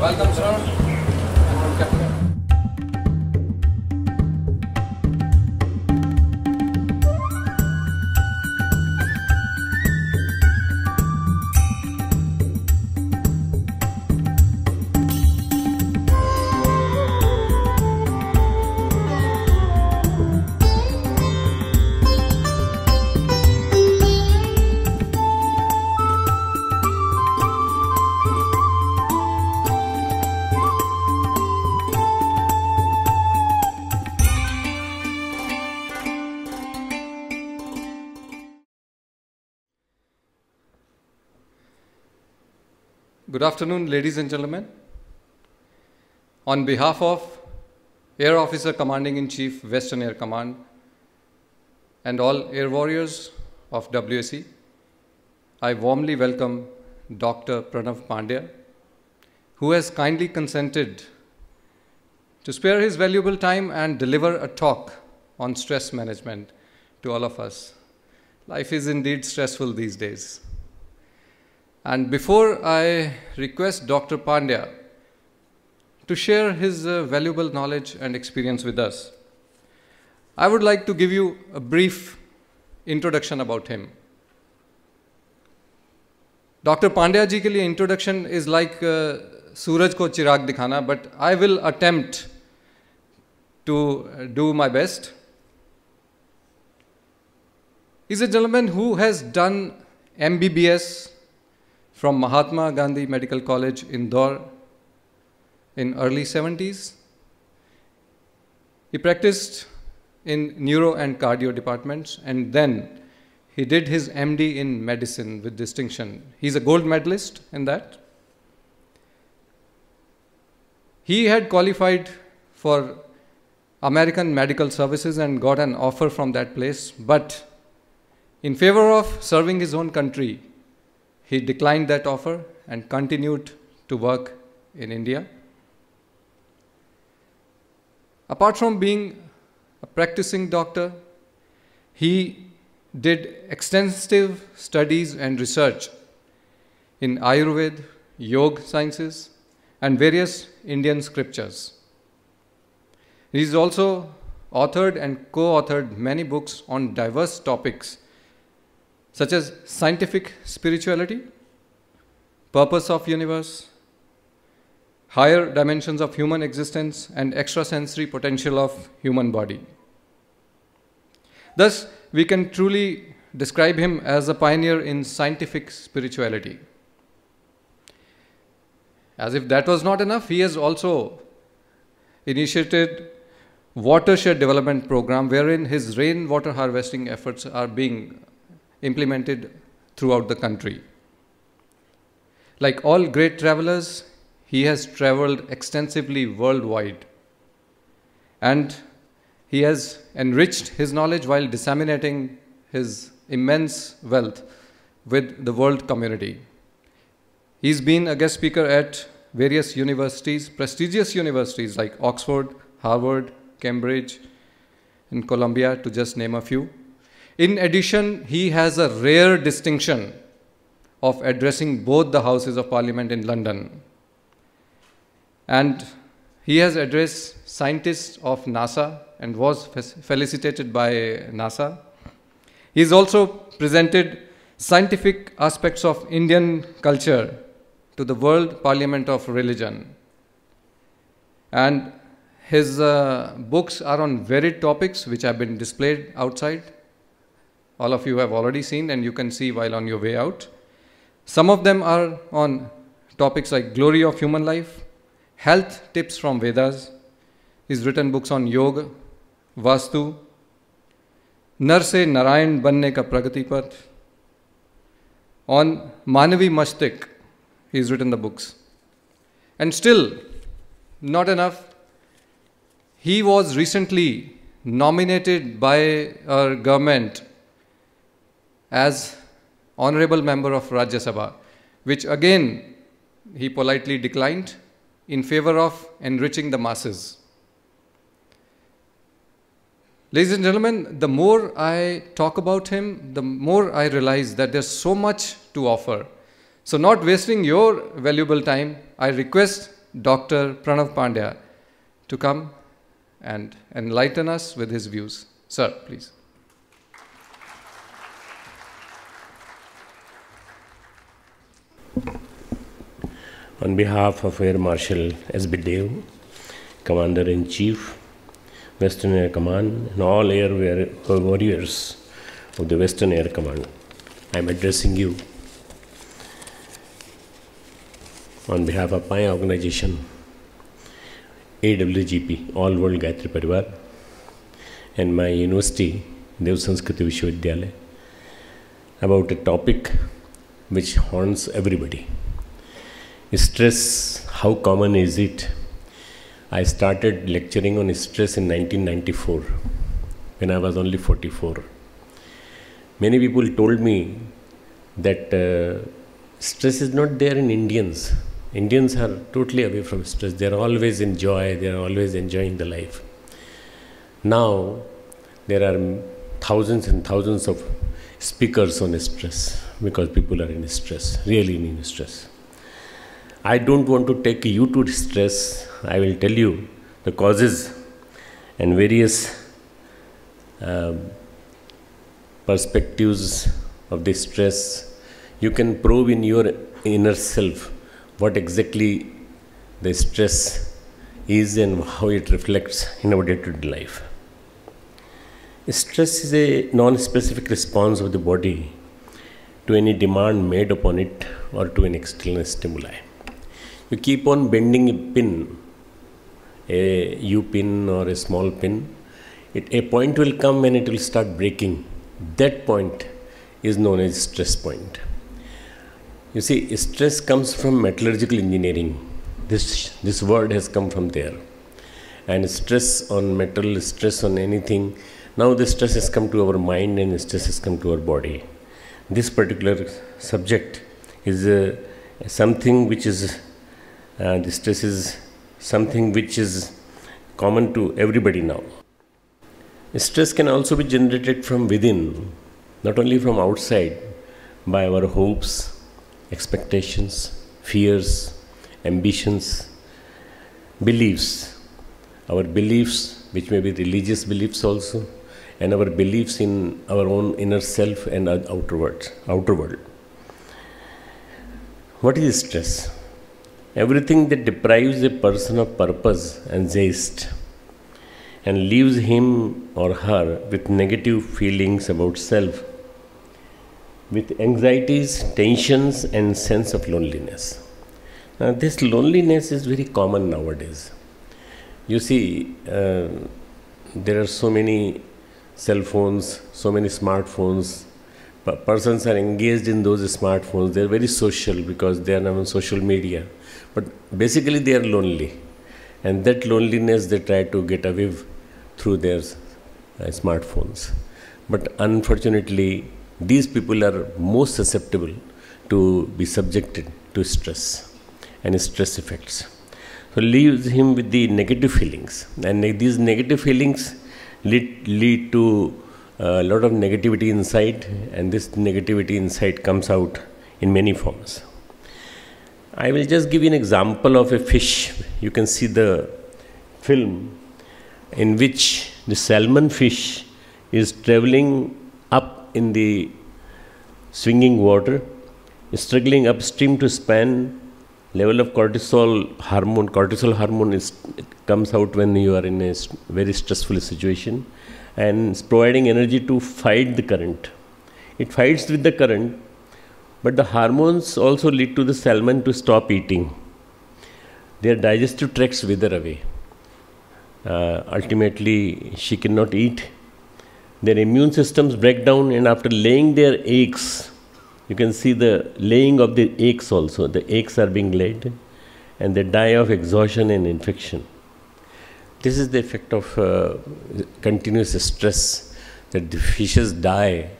Welcome, sir. Good afternoon, ladies and gentlemen. On behalf of Air Officer Commanding-in-Chief, Western Air Command, and all Air Warriors of WSE, I warmly welcome Dr. Pranav Pandya, who has kindly consented to spare his valuable time and deliver a talk on stress management to all of us. Life is indeed stressful these days. And before I request Dr. Pandya to share his valuable knowledge and experience with us, I would like to give you a brief introduction about him. Dr. Pandya ji ke liye introduction is like Suraj ko chirag dikhana, but I will attempt to do my best. He's a gentleman who has done MBBS from Mahatma Gandhi Medical College, Indore, in early 70s. He practiced in neuro and cardio departments, and then he did his MD in medicine with distinction. He's a gold medalist in that. He had qualified for American Medical Services and got an offer from that place, but in favor of serving his own country, he declined that offer and continued to work in India. Apart from being a practicing doctor, he did extensive studies and research in Ayurveda, Yoga sciences, and various Indian scriptures. He's also authored and co-authored many books on diverse topics such as scientific spirituality, purpose of universe, higher dimensions of human existence, and extrasensory potential of human body. Thus, we can truly describe him as a pioneer in scientific spirituality. As if that was not enough, he has also initiated watershed development program wherein his rainwater harvesting efforts are being implemented throughout the country. Like all great travelers, he has traveled extensively worldwide, and he has enriched his knowledge while disseminating his immense wealth with the world community. He's been a guest speaker at various universities, prestigious universities like Oxford, Harvard, Cambridge, and Columbia, to just name a few. In addition, he has a rare distinction of addressing both the Houses of Parliament in London. And he has addressed scientists of NASA and was felicitated by NASA. He's also presented scientific aspects of Indian culture to the World Parliament of Religion. And his books are on varied topics which have been displayed outside. All of you have already seen, and you can see while on your way out. Some of them are on topics like glory of human life, health tips from Vedas. He's written books on yoga, vastu, nar se narayan banne ka pragati path. On Manavi Mastik, he's written the books. And still, not enough. He was recently nominated by our government as honorable member of Rajya Sabha, which again he politely declined in favor of enriching the masses. Ladies and gentlemen, the more I talk about him, the more I realize that there's so much to offer. So not wasting your valuable time, I request Dr. Pranav Pandya to come and enlighten us with his views. Sir, please. On behalf of Air Marshal S.B. Dev, Commander-in-Chief, Western Air Command, and all air warriors of the Western Air Command, I am addressing you on behalf of my organization, awgp, All World Gayatri Pariwar, and my university, Dev Sanskriti Vishwavidyalaya, about a topic which haunts everybody. Stress, how common is it? I started lecturing on stress in 1994, when I was only 44. Many people told me that stress is not there in Indians. Indians are totally away from stress. They are always in joy. They are always enjoying the life. Now, there are thousands and thousands of speakers on stress because people are in stress, really in stress. I don't want to take you to stress. I will tell you the causes and various perspectives of this stress. You can probe in your inner self what exactly the stress is and how it reflects in our day-to-day life. Stress is a non-specific response of the body to any demand made upon it or to an external stimuli. You keep on bending a pin, a U-pin or a small pin, a point will come and it will start breaking. That point is known as stress point. You see, stress comes from metallurgical engineering. This word has come from there. And stress on metal, stress on anything. Now the stress has come to our mind and stress has come to our body. This particular subject is something which is the stress is something which is common to everybody now. Stress can also be generated from within, not only from outside, by our hopes, expectations, fears, ambitions, beliefs. Our beliefs, which may be religious beliefs also, and our beliefs in our own inner self and outer world. What is stress? Everything that deprives a person of purpose and zest and leaves him or her with negative feelings about self, with anxieties, tensions, and sense of loneliness. Now, this loneliness is very common nowadays. You see, there are so many cell phones, so many smartphones. Persons are engaged in those smartphones. They are very social because they are now on social media. But basically they are lonely. And that loneliness they try to get away through their smartphones. But unfortunately, these people are most susceptible to be subjected to stress and stress effects. So leaves him with the negative feelings. And these negative feelings lead to a lot of negativity inside, and this negativity inside comes out in many forms. I will just give you an example of a fish. You can see the film in which the salmon fish is traveling up in the swinging water, struggling upstream to span. Level of cortisol hormone comes out when you are in a very stressful situation, and it's providing energy to fight the current. It fights with the current, but the hormones also lead to the salmon to stop eating. Their digestive tracts wither away. Ultimately, she cannot eat. Their immune systems break down, and after laying their eggs, you can see the laying of the eggs also. The eggs are being laid, and they die of exhaustion and infection. This is the effect of continuous stress, that the fishes die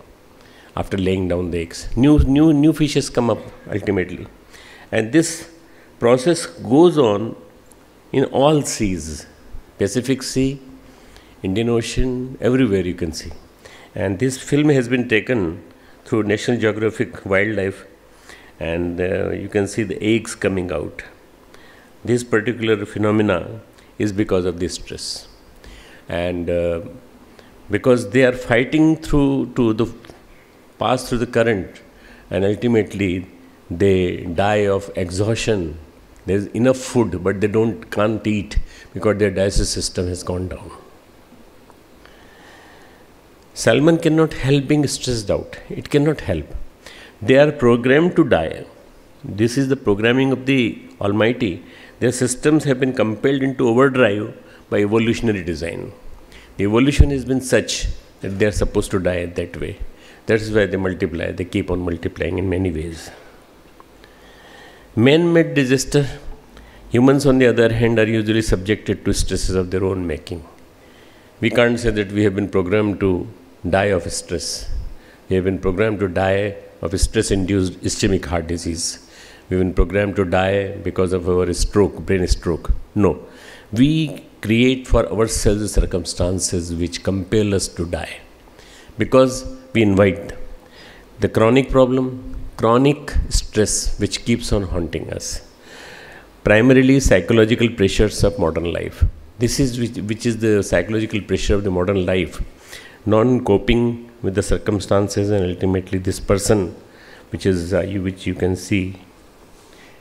after laying down the eggs. New fishes come up ultimately. And this process goes on in all seas, Pacific Sea, Indian Ocean, everywhere you can see. And this film has been taken through National Geographic Wildlife, and you can see the eggs coming out. this particular phenomena is because of this stress. And because they are fighting to pass through the current, and ultimately they die of exhaustion. There's enough food, but they can't eat because their digestive system has gone down. Salmon cannot help being stressed out. It cannot help. They are programmed to die. This is the programming of the Almighty. Their systems have been compelled into overdrive by evolutionary design. The evolution has been such that they are supposed to die that way. That is why they multiply. They keep on multiplying in many ways. Man-made disaster. Humans, on the other hand, are usually subjected to stresses of their own making. We can't say that we have been programmed to die of stress. We have been programmed to die of stress-induced ischemic heart disease. We have been programmed to die because of our stroke, brain stroke. No. We create for ourselves circumstances which compel us to die, because we invite the chronic problem, chronic stress which keeps on haunting us. Primarily psychological pressures of modern life. This is which is the psychological pressure of the modern life. Non-coping with the circumstances, and ultimately this person, which you can see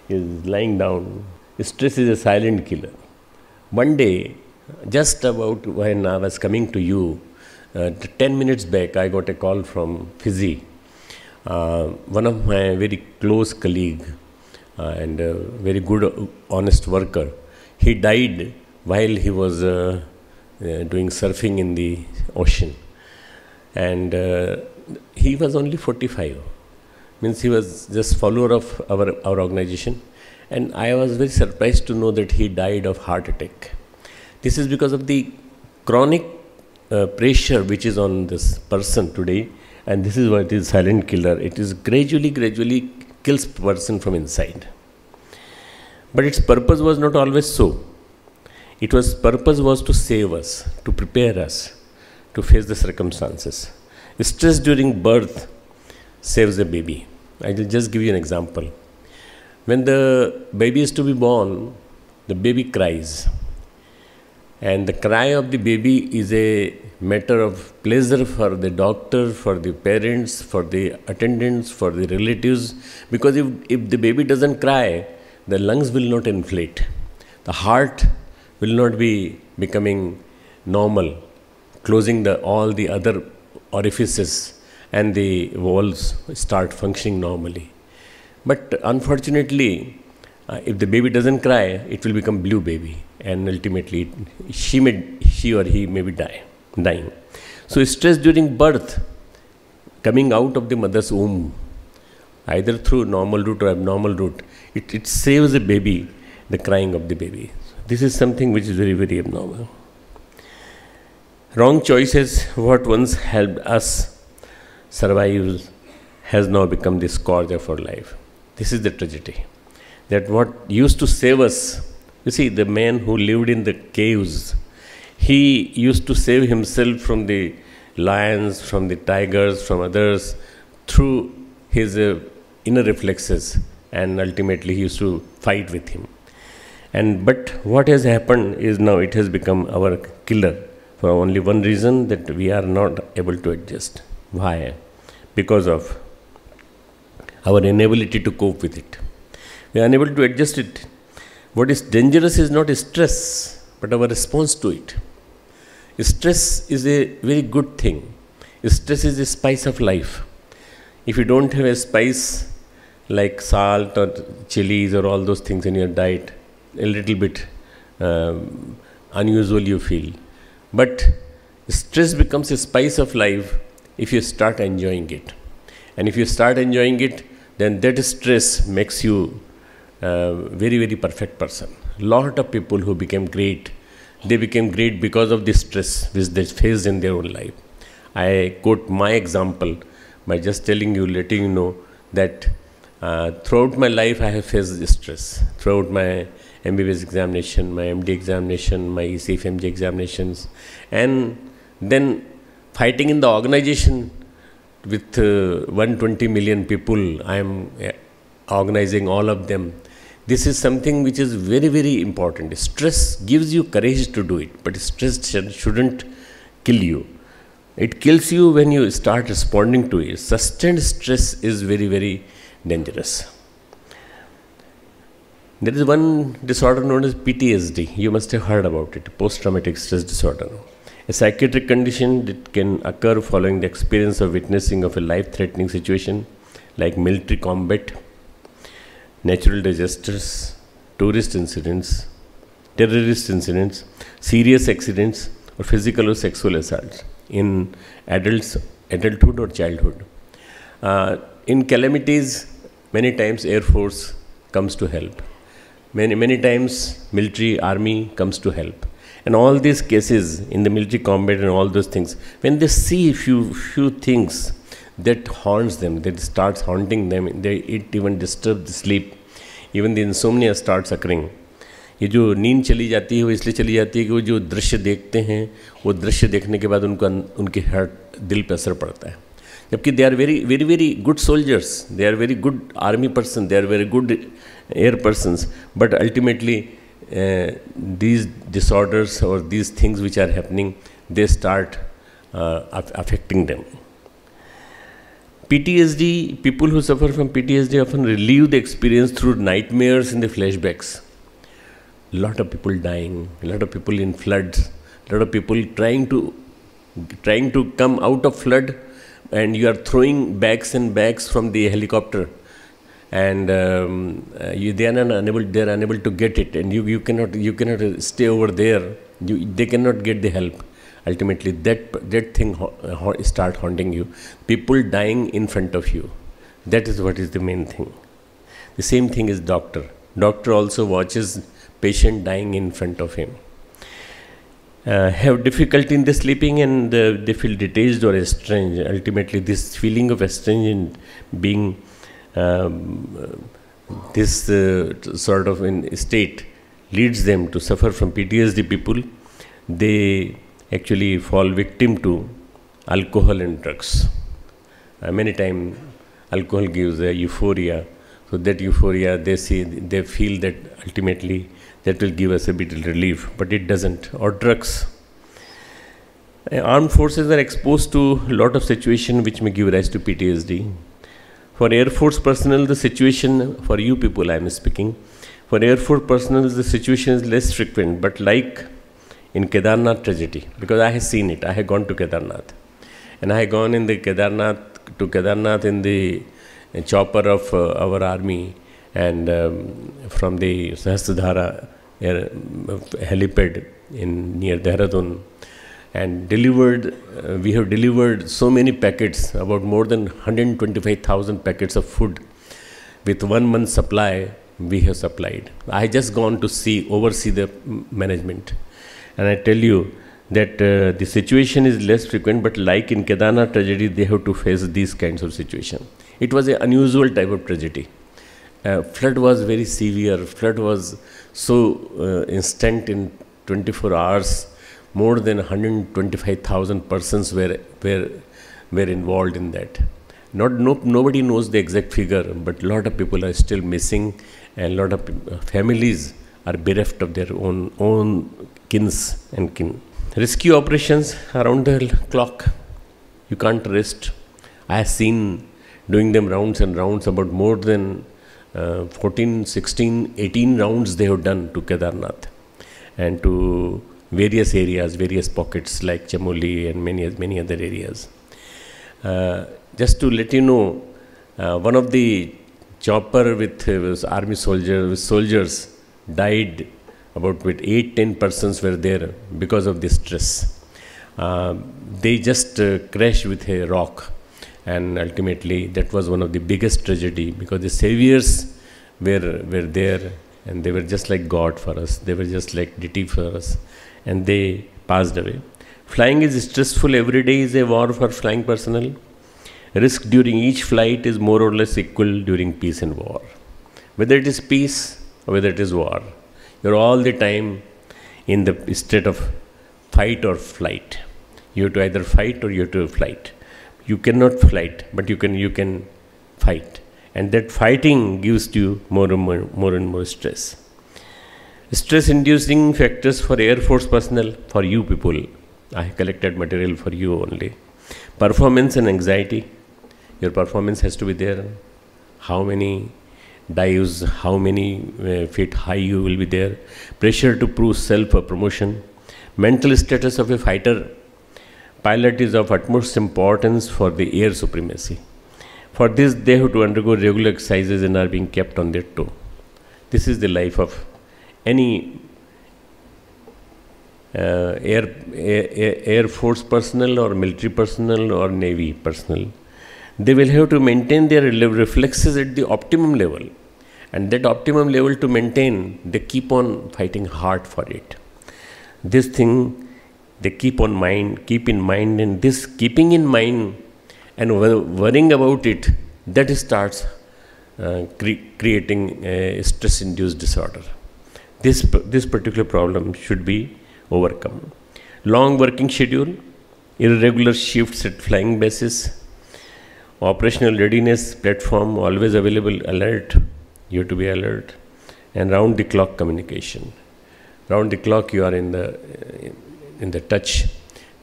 is lying down. Stress is a silent killer. One day, just about when I was coming to you, 10 minutes back, I got a call from Fiji. One of my very close colleague and a very good, honest worker, he died while he was doing surfing in the ocean. And he was only 45. Means he was just follower of our organization. And I was very surprised to know that he died of heart attack. This is because of the chronic pressure which is on this person today. And this is what is silent killer. It is gradually kills person from inside. But its purpose was not always so. Purpose was to save us, to prepare us to face the circumstances. Stress during birth saves a baby. I will just give you an example. When the baby is to be born, the baby cries. And the cry of the baby is a matter of pleasure for the doctor, for the parents, for the attendants, for the relatives. Because if the baby doesn't cry, the lungs will not inflate. The heart will not be becoming normal, closing all the other orifices, and the walls start functioning normally. But unfortunately, if the baby doesn't cry, it will become blue baby, and ultimately she or he may be dying. So stress during birth, coming out of the mother's womb, either through normal route or abnormal route, it saves the baby, the crying of the baby. This is something which is very abnormal. Wrong choices, what once helped us survive, has now become the scourge of our life. This is the tragedy. That what used to save us, you see, the man who lived in the caves, he used to save himself from the lions, from the tigers, from others, through his inner reflexes, and ultimately he used to fight with him. But what has happened is now it has become our killer for only one reason, that we are not able to adjust. Why? Because of our inability to cope with it. We are unable to adjust it. What is dangerous is not stress, but our response to it. Stress is a very good thing. Stress is the spice of life. If you don't have a spice like salt or chilies or all those things in your diet, a little bit unusual you feel. But stress becomes a spice of life if you start enjoying it. And if you start enjoying it, then that stress makes you a very perfect person. Lot of people who became great, they became great because of the stress which they faced in their own life. I quote my example by just telling you, letting you know that throughout my life I have faced stress. Throughout my MBBS examination, my MD examination, my ECFMG examinations, and then fighting in the organization with 120 million people. I am organizing all of them. This is something which is very, very important. Stress gives you courage to do it, but stress shouldn't kill you. It kills you when you start responding to it. Sustained stress is very, very dangerous. There is one disorder known as PTSD. You must have heard about it, post-traumatic stress disorder. A psychiatric condition that can occur following the experience of witnessing of a life-threatening situation like military combat, natural disasters, tourist incidents, terrorist incidents, serious accidents, or physical or sexual assaults in adulthood or childhood. In calamities, many times Air Force comes to help. Many times military, army comes to help. And all these cases in the military combat and all those things, when they see few things that haunts them, that starts haunting them, it even disturbs the sleep. Even the insomnia starts occurring. ये जो नींद चली जाती है वो इसलिए चली जाती है कि वो जो दृश्य देखते हैं वो दृश्य देखने के बाद उनके हार्ट दिल पर असर पड़ता है. जबकि they are very good soldiers, they are very good army person, they are very good air persons, but ultimately these disorders or these things which are happening, they start affecting them. PTSD, people who suffer from PTSD often relive the experience through nightmares and the flashbacks. A lot of people dying, a lot of people in floods, a lot of people trying to come out of flood, and you are throwing bags and bags from the helicopter, and they are unable to get it, and you cannot stay over there. They cannot get the help. Ultimately, that thing start haunting you. People dying in front of you. That is what is the main thing. The same thing is doctor. Doctor also watches patient dying in front of him. Have difficulty in the sleeping, and they feel detached or estranged. Ultimately, this feeling of estranged being this sort of in state leads them to suffer from PTSD. People, they actually fall victim to alcohol and drugs. Many times, alcohol gives a euphoria. So that euphoria, they feel that ultimately that will give us a bit of relief, but it doesn't. Or drugs. Armed forces are exposed to a lot of situations which may give rise to PTSD. For Air Force personnel, the situation, for you people I am speaking, for Air Force personnel, the situation is less frequent, but like in Kedarnath tragedy, because I have seen it. I have gone to Kedarnath, and I have gone in the Kedarnath in the chopper of our army, and from the Sahasradhara helipad near Dehradun, and we have delivered so many packets, about more than 125,000 packets of food. With 1 month's supply, we have supplied. I have just gone to oversee the management. And I tell you that the situation is less frequent, but like in Kedarnath tragedy, they have to face these kinds of situations. It was an unusual type of tragedy. Flood was very severe. Flood was so instant in 24 hours. More than 125,000 persons were involved in that. Nobody knows the exact figure, but a lot of people are still missing, and a lot of families are bereft of their own kins and kin. Rescue operations around the clock. You can't rest. I have seen doing them rounds and rounds, about more than 14, 16, 18 rounds they have done to Kedarnath and to various areas, various pockets like Chamoli and many other areas. Just to let you know, one of the chopper with army soldiers died. About 8-10 persons were there because of this stress. They just crashed with a rock, and ultimately that was one of the biggest tragedy, because the saviors were there, and they were just like God for us. They were just like deity for us, and they passed away. Flying is stressful. Every day is a war for flying personnel. Risk during each flight is more or less equal during peace and war. Whether it is peace or whether it is war, you're all the time in the state of fight or flight. You have to either fight or you have to flight. You cannot flight, but you can fight. And that fighting gives you more and more stress. Stress inducing factors for Air Force personnel, for you people. I collected material for you only. Performance and anxiety. Your performance has to be there. How many dives, how many feet high you will be there. Pressure to prove self or promotion. Mental status of a fighter pilot is of utmost importance for the air supremacy. For this, they have to undergo regular exercises and are being kept on their toe. This is the life of any Air Force personnel or military personnel or Navy personnel. They will have to maintain their reflexes at the optimum level. And that optimum level to maintain, they keep on fighting hard for it. This thing they keep in mind, and this keeping in mind and worrying about it, that starts creating a stress-induced disorder. This particular problem should be overcome. Long working schedule, irregular shifts at flying bases, operational readiness platform always available, alert, you have to be alert, and round the clock communication. Round the clock you are in the touch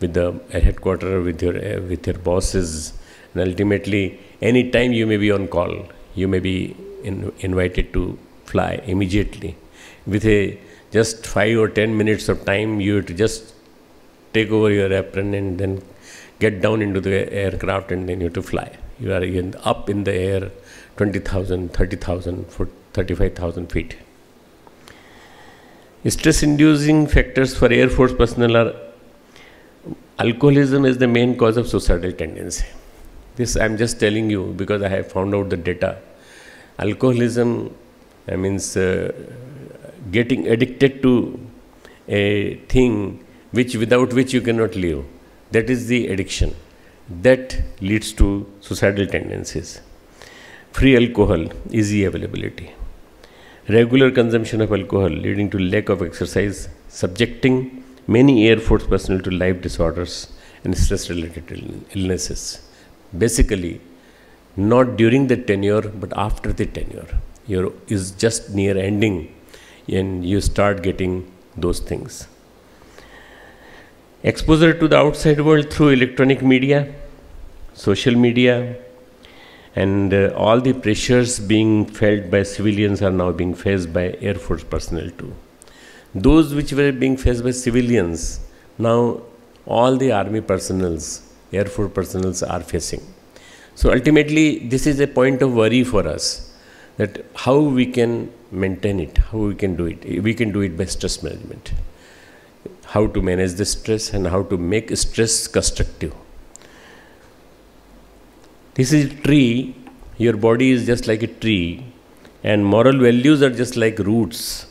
with the headquarters, with your bosses, and ultimately any time you may be on call, you may be invited to fly immediately. With just 5 or 10 minutes of time, you have to just take over your apron and then get down into the aircraft, and then you have to fly. You are up in the air 20,000, 30,000 foot, 35,000 feet. Stress-inducing factors for Air Force personnel are alcoholism is the main cause of suicidal tendency. This I am just telling you because I have found out the data. Alcoholism means getting addicted to a thing without which you cannot live. That is the addiction. That leads to suicidal tendencies. Free alcohol, easy availability. Regular consumption of alcohol leading to lack of exercise, subjecting many Air Force personnel to life disorders and stress-related illnesses. Basically, not during the tenure, but after the tenure. Is just near ending, and you start getting those things. Exposure to the outside world through electronic media, social media, and all the pressures being felt by civilians are now being faced by Air Force personnel too. Those which were being faced by civilians, now all the army personnels, Air Force personnels are facing. So ultimately, this is a point of worry for us, that how we can maintain it, how we can do it. We can do it by stress management. How to manage the stress and how to make stress constructive. This is a tree, your body is just like a tree, and moral values are just like roots.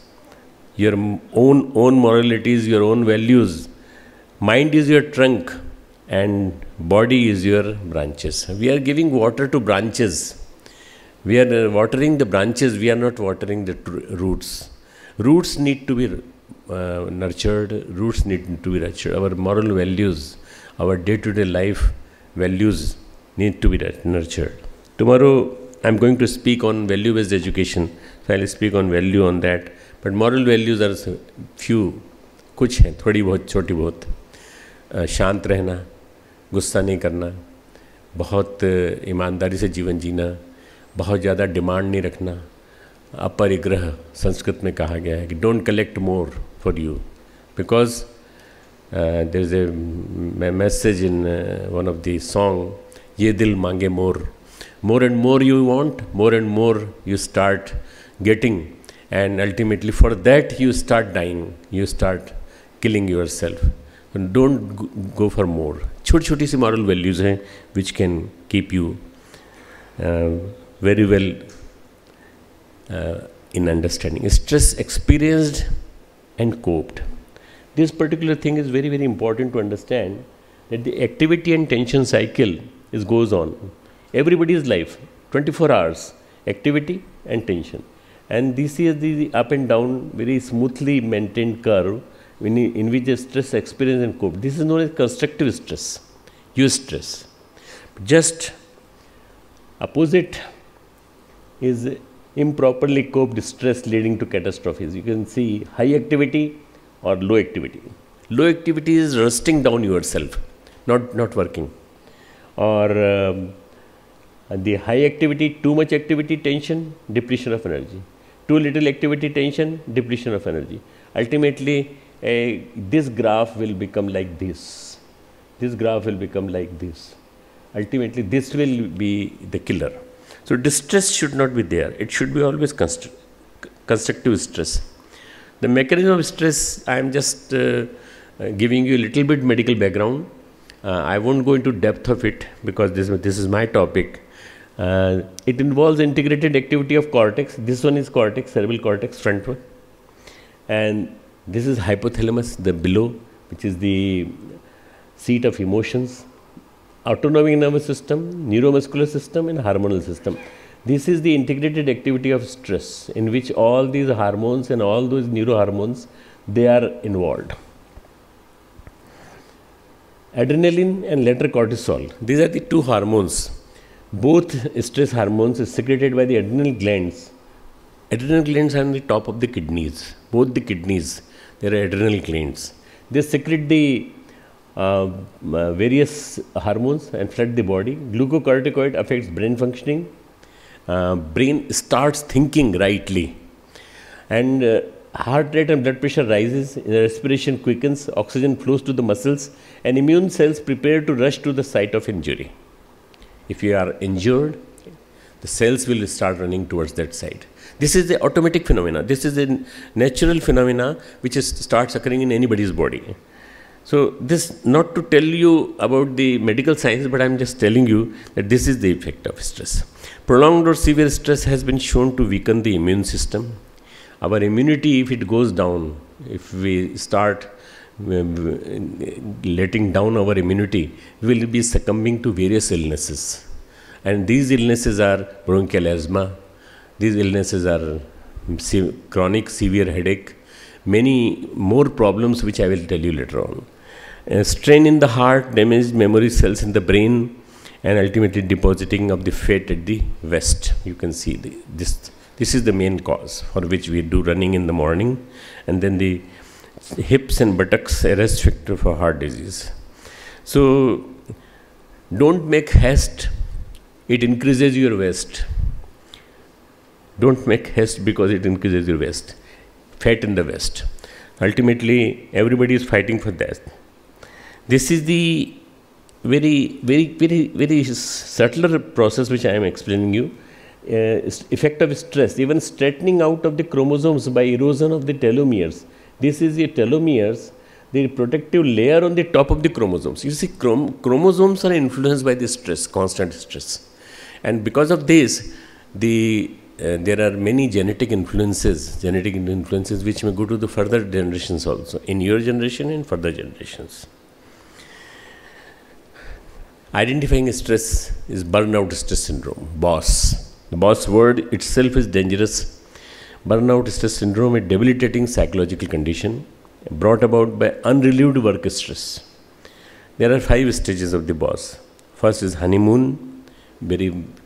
Your own moralities, your own values. Mind is your trunk and body is your branches. We are giving water to branches. We are watering the branches, we are not watering the roots. Roots need to be nurtured, roots need to be nurtured. Our moral values, our day-to-day life values need to be nurtured. Tomorrow I am going to speak on value-based education, so I will speak on value on that. But moral values are few, कुछ हैं, थोड़ी बहुत, छोटी बहुत. शांत रहना, गुस्सा नहीं करना, बहुत ईमानदारी से जीवन जीना, बहुत ज़्यादा डिमांड नहीं रखना, अपरिग्रह संस्कृत में कहा गया है कि don't collect more for you, because there is a message in one of the song, ये दिल मांगे मोर. More and more you want, more and more you start getting, and ultimately for that you start dying, you start killing yourself. And don't go for more. छोटी छोटी सी moral values हैं which can keep you very well in understanding. Stress experienced and coped. This particular thing is very, very important to understand, that the activity and tension cycle goes on. Everybody's life, 24 hours, activity and tension. And this is the up and down, very smoothly maintained curve in which the stress experience and cope. This is known as constructive stress, Eustress. Just opposite is improperly coped stress leading to catastrophes. You can see high activity or low activity. Low activity is rusting down yourself, not working. Or the high activity, too much activity, tension, depletion of energy. Too little activity, tension, depletion of energy. Ultimately, this graph will become like this. This graph will become like this. Ultimately, this will be the killer. So, distress should not be there. It should be always constructive stress. The mechanism of stress, I am just giving you a little bit medical background. I won't go into depth of it because this is my topic. It involves integrated activity of cortex. This one is cortex, cerebral cortex, front one. And this is hypothalamus, the below, which is the seat of emotions, autonomic nervous system, neuromuscular system, and hormonal system. This is the integrated activity of stress, in which all these hormones and all those neurohormones, they are involved. Adrenaline and later cortisol, these are the two hormones. Both stress hormones are secreted by the adrenal glands. Adrenal glands are on the top of the kidneys. Both the kidneys, there are adrenal glands. They secrete the various hormones and flood the body. Glucocorticoid affects brain functioning. Brain starts thinking rightly. And heart rate and blood pressure rises, respiration quickens, oxygen flows to the muscles, and immune cells prepare to rush to the site of injury. If you are injured, the cells will start running towards that site. This is the automatic phenomena. This is a natural phenomena which starts occurring in anybody's body. So this, not to tell you about the medical science, but I am just telling you that this is the effect of stress. Prolonged or severe stress has been shown to weaken the immune system. Our immunity, if it goes down, if we start letting down our immunity, we will be succumbing to various illnesses. And these illnesses are bronchial asthma, these illnesses are chronic severe headache, many more problems which I will tell you later on. Strain in the heart, damaged memory cells in the brain, and ultimately depositing of the fat at the waist. You can see this is the main cause for which we do running in the morning, and then the hips and buttocks, a risk factor for heart disease. So don't make haste, it increases your waist. Don't make haste because it increases your waist, fat in the waist. Ultimately, everybody is fighting for that. This is the very subtler process which I am explaining you. Effect of stress, even straightening out of the chromosomes by erosion of the telomeres. This is the telomeres, the protective layer on the top of the chromosomes. You see, chromosomes are influenced by the stress, constant stress. And because of this, there are many genetic influences which may go to the further generations also, in your generation and further generations. Identifying stress is burnout stress syndrome, BOSS. The BOSS word itself is dangerous. Burnout stress syndrome is a debilitating psychological condition brought about by unrelieved work stress. There are 5 stages of the BOSS. First is honeymoon,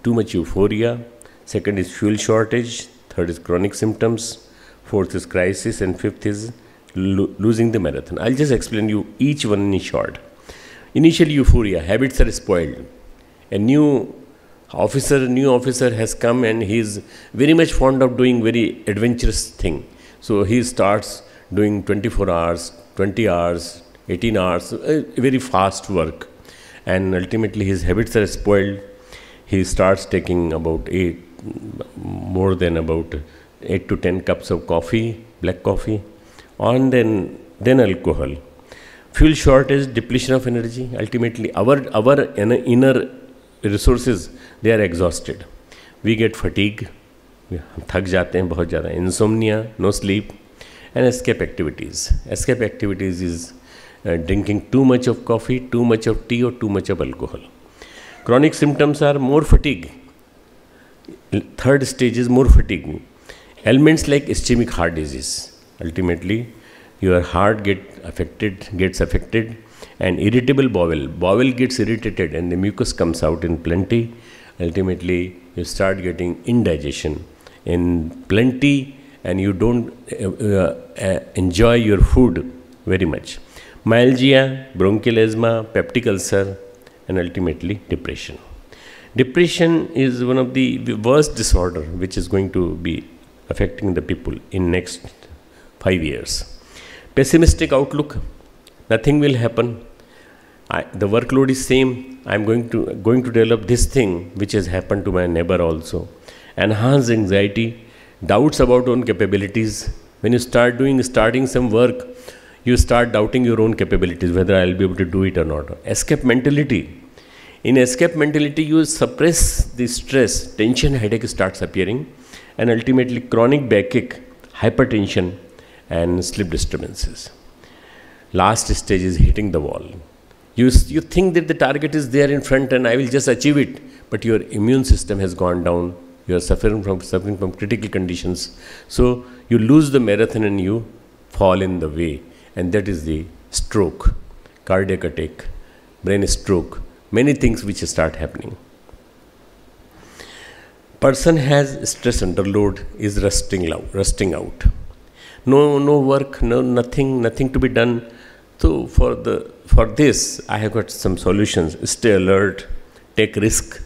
too much euphoria. Second is fuel shortage. Third is chronic symptoms. Fourth is crisis. And fifth is losing the marathon. I'll just explain you each one in short. Initial euphoria, habits are spoiled. A new officer has come and he is very much fond of doing very adventurous thing. So he starts doing 24 hours, 20 hours, 18 hours, very fast work. And ultimately his habits are spoiled. He starts taking more than 8 to 10 cups of coffee, black coffee, and then alcohol. Fuel shortage, depletion of energy. Ultimately, our inner resources, they are exhausted. We get fatigue, थक जाते हैं बहुत ज़्यादा. Insomnia, no sleep, and escape activities. Escape activities is drinking too much of coffee, too much of tea, or too much of alcohol. Chronic symptoms are more fatigue. Third stage is more fatigue. Ailments like ischemic heart disease. Ultimately, your heart gets affected, and irritable bowel. Bowel gets irritated and the mucus comes out in plenty. Ultimately, you start getting indigestion in plenty, and you don't enjoy your food very much. Myalgia, bronchial asthma, peptic ulcer, and ultimately depression. Depression is one of the worst disorder which is going to be affecting the people in next 5 years. Pessimistic outlook, nothing will happen. The workload is same. I'm going to develop this thing which has happened to my neighbor also. Enhanced anxiety, doubts about own capabilities. When you starting some work, you start doubting your own capabilities, whether I'll be able to do it or not. Escape mentality. In escape mentality, you suppress the stress, tension, headache starts appearing, and ultimately chronic backache, hypertension, and sleep disturbances. Last stage is hitting the wall. You think that the target is there in front and I will just achieve it, but your immune system has gone down. You are suffering from critical conditions. So you lose the marathon and you fall in the way. And that is the stroke, cardiac attack, brain stroke, many things which start happening. Person has stress underload, is rusting out. No work, nothing to be done. So for this, I have got some solutions. Stay alert, take risk,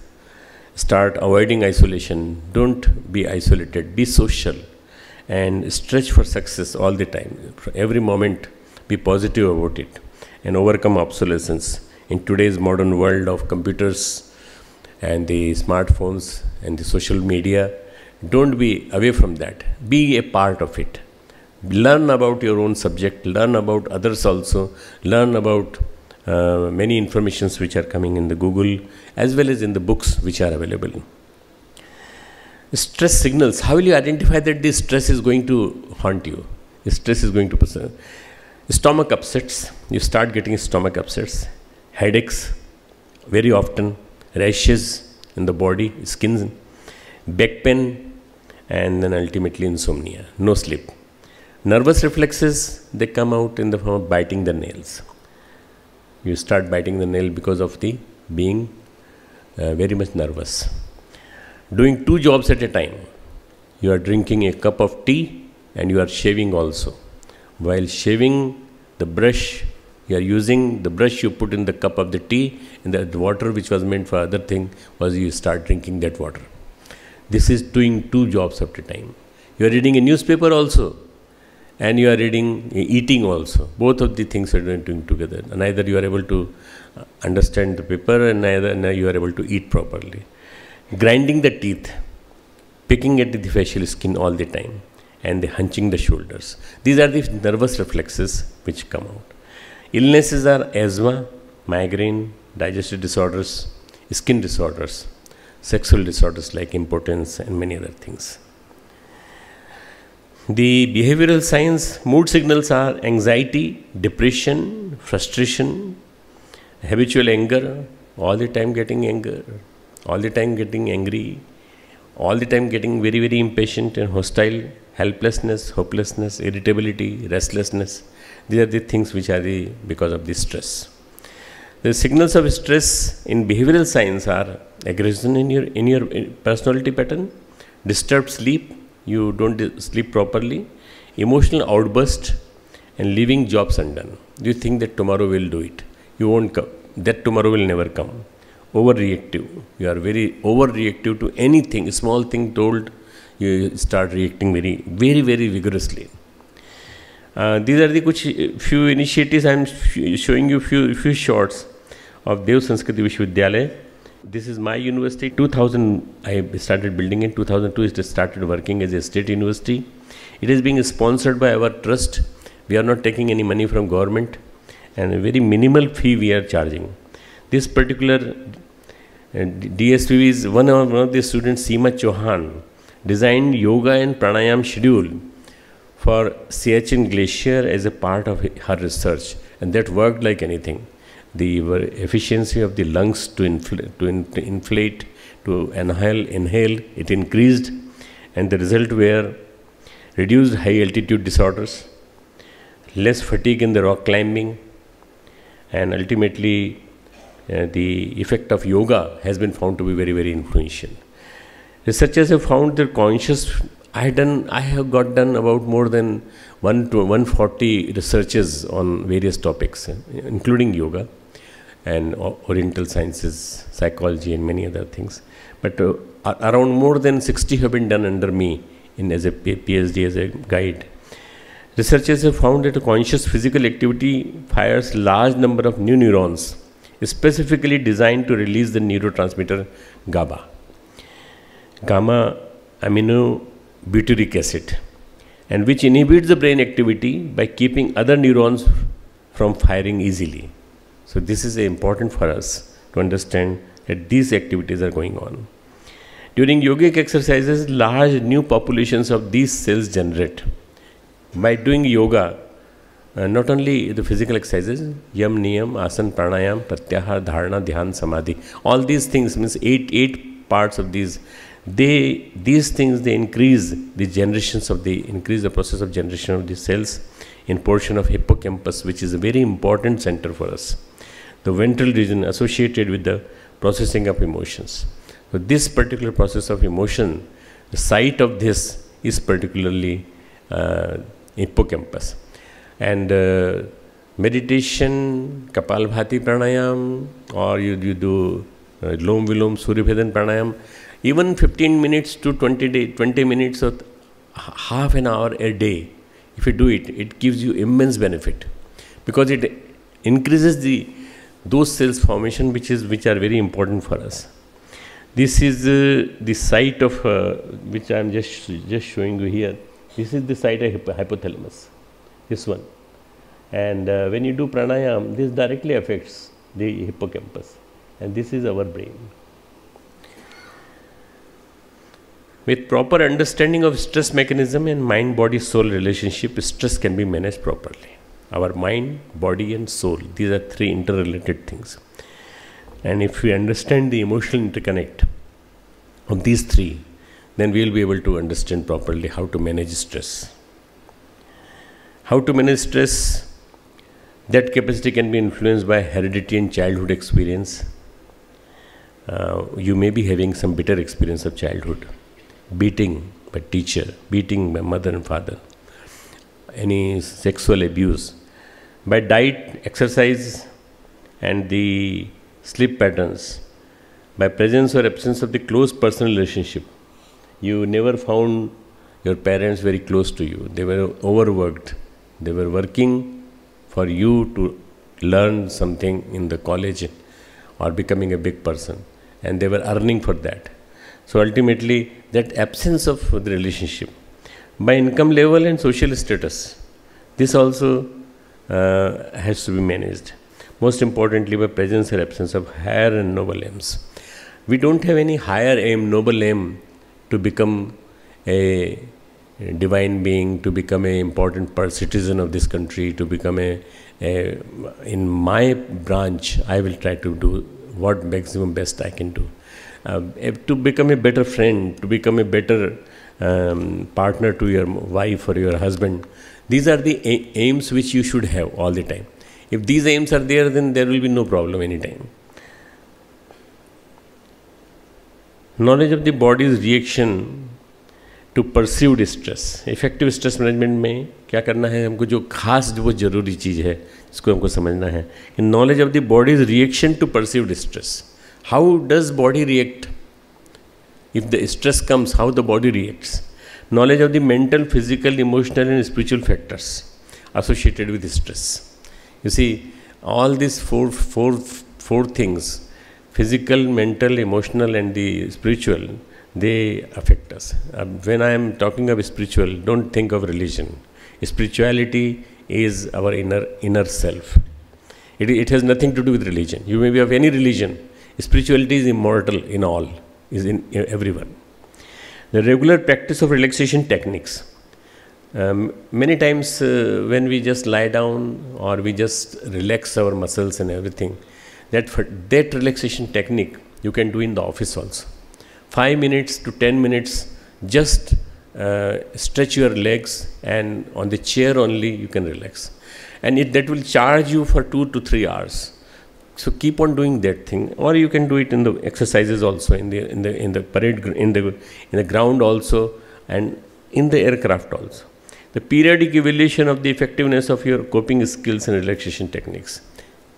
start avoiding isolation. Don't be isolated, be social, and stretch for success all the time. For every moment, be positive about it, and overcome obsolescence. In today's modern world of computers and the smartphones and the social media, don't be away from that. Be a part of it. Learn about your own subject, learn about others also, learn about many informations which are coming in the Google as well as in the books which are available. Stress signals. How will you identify that this stress is going to haunt you? The stress is going to persist. Stomach upsets. You start getting stomach upsets. Headaches very often. Rashes in the body, skin, back pain, and then ultimately insomnia. No sleep. Nervous reflexes, they come out in the form of biting the nails. You start biting the nail because of the being very much nervous. Doing 2 jobs at a time. You are drinking a cup of tea and you are shaving also. While shaving the brush, you are using the brush you put in the cup of the tea, and the water which was meant for other thing was you start drinking that water. This is doing 2 jobs at a time. You are reading a newspaper also, and you are eating also. Both of the things are doing together. Neither you are able to understand the paper, and neither you are able to eat properly. Grinding the teeth, picking at the facial skin all the time, and the hunching the shoulders. These are the nervous reflexes which come out. Illnesses are asthma, migraine, digestive disorders, skin disorders, sexual disorders like impotence, and many other things. The behavioral signs, mood signals are anxiety, depression, frustration, habitual anger, all the time getting anger, all the time getting angry, all the time getting very, very impatient and hostile, helplessness, hopelessness, irritability, restlessness. These are the things which are because of the stress. The signals of stress in behavioral signs are aggression in your personality pattern, disturbed sleep, you don't sleep properly, emotional outburst, and leaving jobs undone. You think that tomorrow will do it. You won't come. That tomorrow will never come. Overreactive. You are very overreactive to anything, small thing told, you start reacting very, very, very vigorously. These are the few initiatives. I am showing you few shots of Dev Sanskrit Vishwavidyalaya. This is my university. 2000 I started building it. 2002 it started working as a state university. It is being sponsored by our trust. We are not taking any money from government, and a very minimal fee we are charging. This particular DSVV is one of the students, Seema Chauhan, designed yoga and pranayam schedule for Siachen Glacier as a part of her research, and that worked like anything. The efficiency of the lungs to inflate, to inhale, it increased, and the result were reduced high altitude disorders, less fatigue in the rock climbing, and ultimately the effect of yoga has been found to be very, very influential. Researchers have found that conscious, I have got done about more than 140 researches on various topics, including yoga and oriental sciences, psychology and many other things. But around more than 60 have been done under me as a PhD, as a guide. Researchers have found that a conscious physical activity fires large number of new neurons, specifically designed to release the neurotransmitter GABA, gamma aminobutyric acid, and which inhibits the brain activity by keeping other neurons from firing easily. So this is important for us to understand that these activities are going on. During yogic exercises, large new populations of these cells generate. By doing yoga, not only the physical exercises, yam, niyam, asan, pranayam, pratyahar, dharana, dhyan, samadhi, all these things means eight parts of these. These things increase the process of generation of the cells in portion of hippocampus, which is a very important center for us. The ventral region associated with the processing of emotions. So this particular process of emotion, the site of this is particularly hippocampus. And meditation, Kapalbhati Pranayam, or you do Lom Vilom Surya Pranayam, even 15 minutes to 20 minutes or half an hour a day, if you do it, it gives you immense benefit, because it increases those cells formation which are very important for us. This is the site of which I am just showing you here. This is the site of hypothalamus, this one. And when you do pranayam, this directly affects the hippocampus, and this is our brain. With proper understanding of stress mechanism and mind-body-soul relationship, stress can be managed properly. Our mind, body and soul, these are three interrelated things. And if we understand the emotional interconnect of these three, then we will be able to understand properly how to manage stress. How to manage stress, that capacity can be influenced by heredity and childhood experience. You may be having some bitter experience of childhood. Beating by teacher, beating by mother and father, any sexual abuse, by diet, exercise and the sleep patterns, by presence or absence of the close personal relationship. You never found your parents very close to you. They were overworked. They were working for you to learn something in the college or becoming a big person, and they were earning for that. So ultimately, that absence of the relationship, by income level and social status, this also has to be managed. Most importantly, by presence or absence of higher and noble aims. We don't have any higher aim, noble aim to become a divine being, to become an important citizen of this country, to become in my branch, I will try to do what maximum best I can do. To become a better friend, to become a better partner to your wife or your husband. These are the aims which you should have all the time. If these aims are there, then there will be no problem anytime. Knowledge of the body's reaction to perceived stress. Effective stress management में क्या करना है हमको, जो खास जो जरूरी चीज़ है इसको हमको समझना है. Knowledge of the body's reaction to perceived stress. How does body react? If the stress comes, how the body reacts? Knowledge of the mental, physical, emotional and spiritual factors associated with stress. You see, all these four things, physical, mental, emotional and the spiritual, they affect us. When I am talking of spiritual, don't think of religion. Spirituality is our inner self. It has nothing to do with religion. You may be of any religion. Spirituality is immortal in all, is in everyone. The regular practice of relaxation techniques. Many times when we just lie down or we just relax our muscles and everything, that relaxation technique you can do in the office also. 5 minutes to 10 minutes, just stretch your legs, and on the chair only you can relax. And that will charge you for 2 to 3 hours. So keep on doing that thing, or you can do it in the exercises also, in the parade, in the ground also, and in the aircraft also. The periodic evaluation of the effectiveness of your coping skills and relaxation techniques.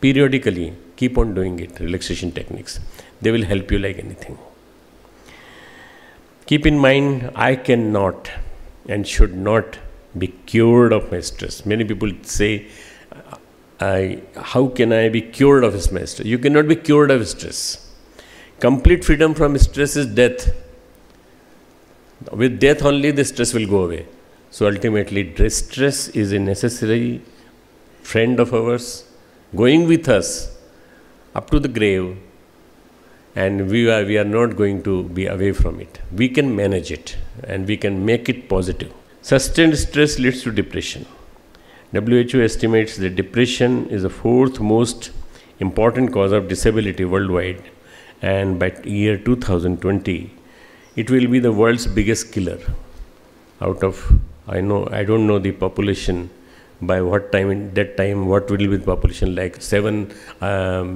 Periodically, keep on doing it, relaxation techniques. They will help you like anything. Keep in mind, I cannot and should not be cured of my stress. Many people say, how can I be cured of my stress? You cannot be cured of stress. Complete freedom from stress is death. With death only the stress will go away. So ultimately, distress is a necessary friend of ours, going with us up to the grave, and we are not going to be away from it. We can manage it, and we can make it positive. Sustained stress leads to depression. WHO estimates that depression is the fourth most important cause of disability worldwide, and by year 2020, it will be the world's biggest killer. Out of, I don't know the population by what time, in that time, what will be the population, like 7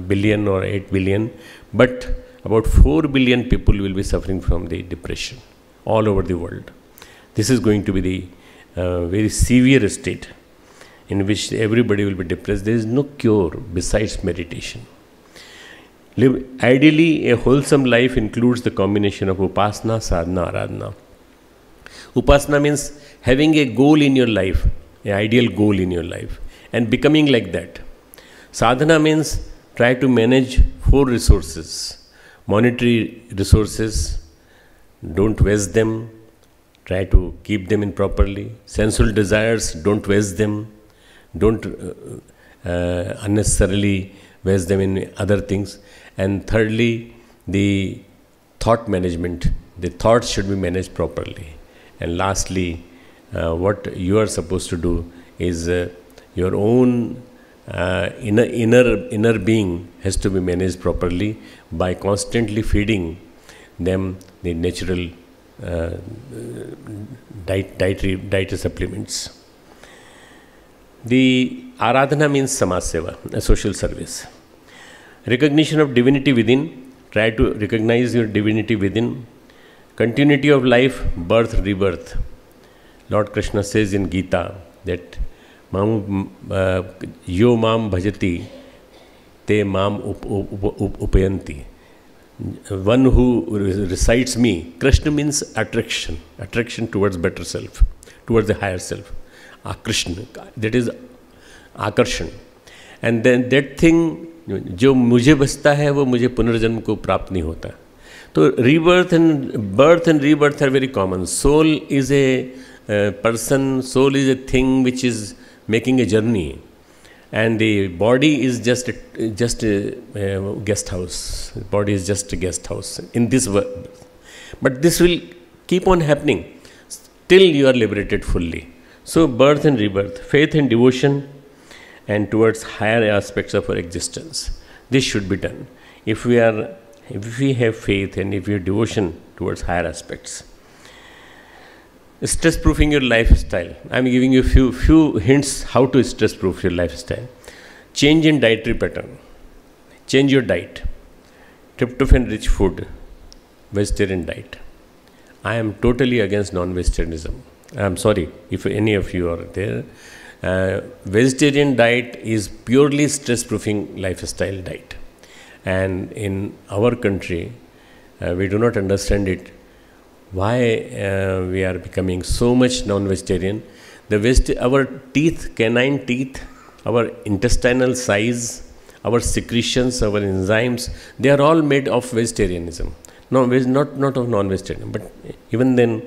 billion or 8 billion, but about 4 billion people will be suffering from the depression all over the world. This is going to be the very severe state in which everybody will be depressed. There is no cure besides meditation. Ideally, a wholesome life includes the combination of upasana, sadhana, aradhana. Upasana means having a goal in your life, an ideal goal in your life, and becoming like that. Sadhana means try to manage 4 resources. Monetary resources, don't waste them, try to keep them in properly. Sensual desires, don't waste them, don't unnecessarily waste them in other things. And thirdly, the thought management, the thoughts should be managed properly. And lastly, what you are supposed to do is your own inner being has to be managed properly by constantly feeding them the natural dietary supplements. The aradhana means samaseva, a social service. Recognition of divinity within, try to recognize your divinity within. Continuity of life, birth, rebirth. Lord Krishna says in Gita that yo mam bhajati te mam upayanti. One who recites me, Krishna means attraction towards better self, towards the higher self. Krishna, that is akarshan. And then that thing, जो मुझे बचता है वो मुझे पुनर्जन्म को प्राप्त नहीं होता. तो rebirth and birth and rebirth are very common. Soul is a person, soul is a thing which is making a journey, and the body is just a guest house. The body is just a guest house in this world. But this will keep on happening till you are liberated fully. So birth and rebirth, faith and devotion, and towards higher aspects of our existence. This should be done. If we have faith and if we have devotion towards higher aspects. Stress-proofing your lifestyle. I am giving you a few hints how to stress-proof your lifestyle. Change in dietary pattern. Change your diet. Tryptophan-rich food. Vegetarian diet. I am totally against non-vegetarianism. I am sorry if any of you are there. Vegetarian diet is purely stress-proofing lifestyle diet. And in our country, we do not understand it. Why we are becoming so much non-vegetarian? Our teeth, canine teeth, our intestinal size, our secretions, our enzymes, they are all made of vegetarianism. No, not of non-vegetarian, but even then,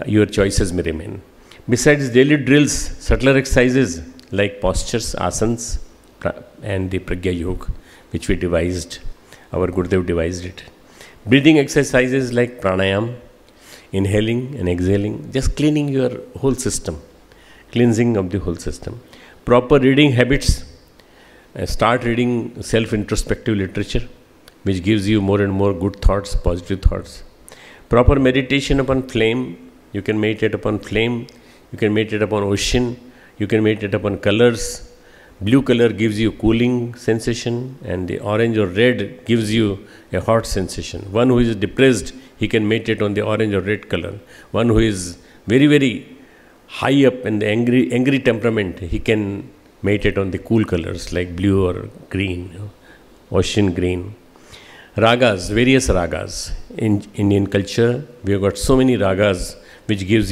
your choices may remain. Besides daily drills, subtler exercises like postures, asanas, and the Pragya Yoga, which we devised, our Gurudev devised it. Breathing exercises like Pranayam, inhaling and exhaling, just cleaning your whole system, cleansing of the whole system. Proper reading habits, start reading self-introspective literature, which gives you more and more good thoughts, positive thoughts. Proper meditation upon flame, you can meditate upon flame, you can meditate upon ocean, you can meditate upon colors, Blue color gives you cooling sensation, and the orange or red gives you a hot sensation. One who is depressed, he can meditate on the orange or red color. One who is very, very high up in the angry temperament, he can meditate on the cool colors like blue or green, ocean green. Ragas, various ragas. In Indian culture, we have got so many ragas which give